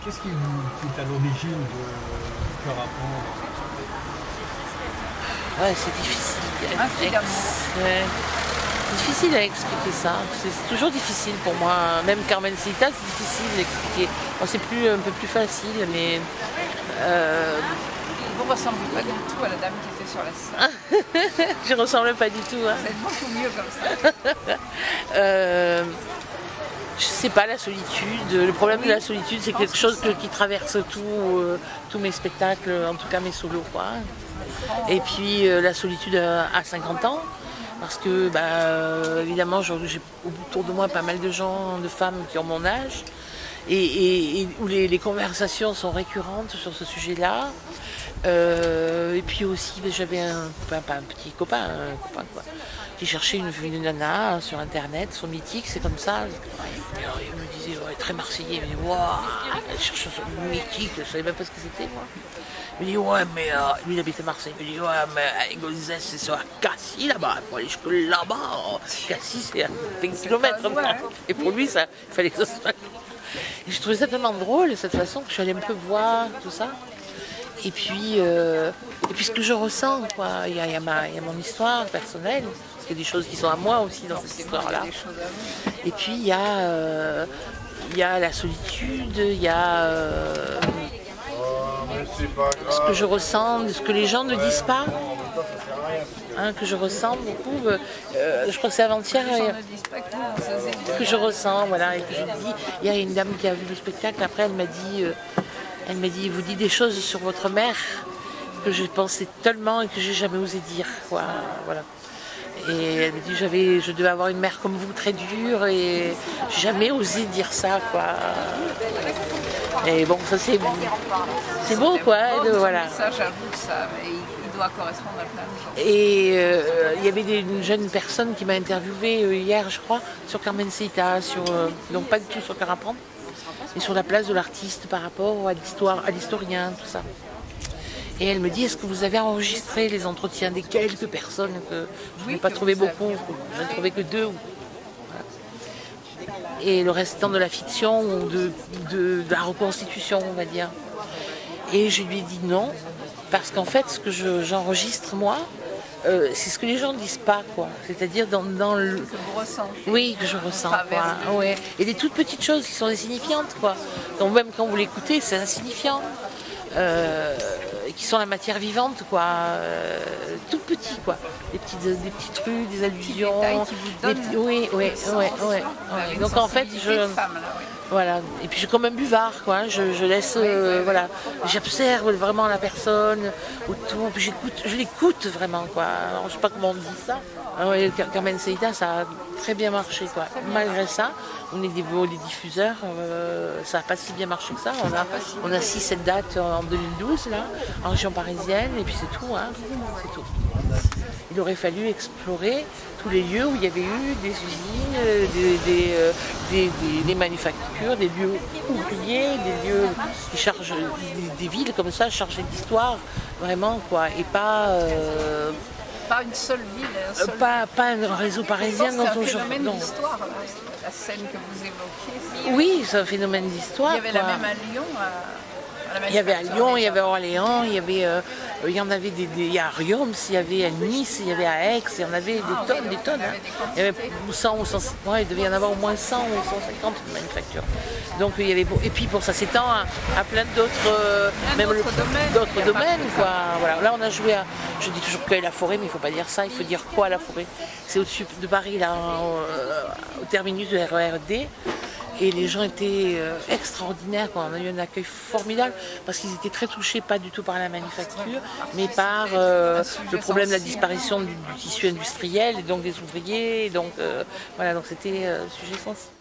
Qu'est-ce qui est à l'origine du cœur à prendre? Ouais, c'est difficile. Incidemment. Difficile à expliquer ça. C'est toujours difficile pour moi. Même Carmen Seita, c'est difficile d'expliquer. Bon, c'est un peu plus facile, mais. Vous ne ressemblez pas du tout à la dame qui était sur la scène. Je ressemble pas du tout. Hein. Vous êtes beaucoup mieux comme ça. Je sais pas, la solitude. Le problème de la solitude, c'est quelque chose qui traverse tous mes spectacles, en tout cas mes solos, quoi. Et puis la solitude à 50 ans, parce que évidemment j'ai autour de moi pas mal de gens, de femmes qui ont mon âge, et où les conversations sont récurrentes sur ce sujet-là. Et puis aussi j'avais un petit copain, quoi. J'ai cherché une nana sur internet, sur Mythique, c'est comme ça. Et alors, il me disait, ouais, très marseillais, il me dit, waouh, elle cherche sur Mythique, je savais même pas ce que c'était, moi. Il me dit, ouais, mais lui il habite à Marseille, il me dit, ouais, mais Gonzès, c'est sur Cassis là-bas, il faut aller jusque là-bas. Cassis, c'est à 20 km. Et pour lui, ça, il fallait que ça soit. Et je trouvais ça tellement drôle, cette façon, que je suis allée un peu voir tout ça. Et puis ce que je ressens, quoi. Il y a mon histoire personnelle, parce qu'il y a des choses qui sont à moi aussi dans cette histoire-là. Et puis il y a la solitude, il y a ce que je ressens, ce que les gens ne disent pas, hein, que je ressens beaucoup. Je crois que c'est avant-hier que je ressens, voilà. Et que je dis, il y a une dame qui a vu le spectacle, après elle m'a dit, vous dites des choses sur votre mère que je pensais tellement et que j'ai jamais osé dire, quoi. Voilà. Et elle me dit, je devais avoir une mère comme vous, très dure, et j'ai jamais osé dire ça, quoi. Et bon, ça c'est beau, quoi. Voilà. Ça, j'avoue que ça, il doit correspondre à plein de gens. Et il y avait une jeune personne qui m'a interviewée hier, je crois, sur Carmen Seita, donc pas du tout sur Cœur à prendre, mais sur la place de l'artiste par rapport à l'histoire, à l'historien, tout ça. Et elle me dit, est-ce que vous avez enregistré les entretiens des quelques personnes que je n'ai pas trouvé beaucoup, je n'ai trouvé que 2. Voilà. Et le restant de la fiction ou de la reconstitution, on va dire. Et je lui ai dit non, parce qu'en fait, ce que j'enregistre moi, c'est ce que les gens ne disent pas, quoi. C'est-à-dire dans le... Que vous ressentez. Oui, que je ressens, quoi. Ouais. Et des toutes petites choses qui sont insignifiantes, quoi. Donc même quand vous l'écoutez, c'est insignifiant. Qui sont la matière vivante, quoi. Tout petit, quoi. Des petits trucs, des allusions. Oui. Donc en fait, voilà. Et puis je suis comme un buvard, quoi. Je laisse, voilà. J'observe vraiment la personne autour. Puis je l'écoute vraiment, quoi. Alors, je sais pas comment on dit ça. Carmen Seita, ça a très bien marché, quoi. Malgré ça, on est des diffuseurs, ça n'a pas si bien marché que ça. On a 6-7 dates en 2012, là, en région parisienne, et puis c'est tout, hein. C'est tout. Il aurait fallu explorer tous les lieux où il y avait eu des usines, des manufactures, des lieux ouvriers, des lieux qui chargent, des villes comme ça, chargées d'histoire, vraiment, quoi, et pas... Pas une seule ville, pas un réseau parisien dont on... C'est un phénomène d'histoire, la scène que vous évoquiez. Oui, c'est un phénomène d'histoire. Il y avait la même à Lyon. Il y avait à Lyon, il y avait à Orléans, il y en avait il y a à Riom, il y avait à Nice, il y avait à Aix, il y en avait des tonnes. Hein. Il y avait 100 ou 150, il devait y en avoir au moins 100 ou 150 manufactures. Donc il y avait, et puis pour ça s'étend à plein d'autres domaines, quoi. Voilà. Là on a joué à, je dis toujours que la forêt, mais il ne faut pas dire ça, il faut dire quoi la forêt. C'est au-dessus de Paris, là, au terminus de RERD. Et les gens étaient extraordinaires, quoi. On a eu un accueil formidable parce qu'ils étaient très touchés, pas du tout par la manufacture, mais par le problème de la disparition du tissu industriel et donc des ouvriers. Et donc voilà, donc c'était un sujet sensible.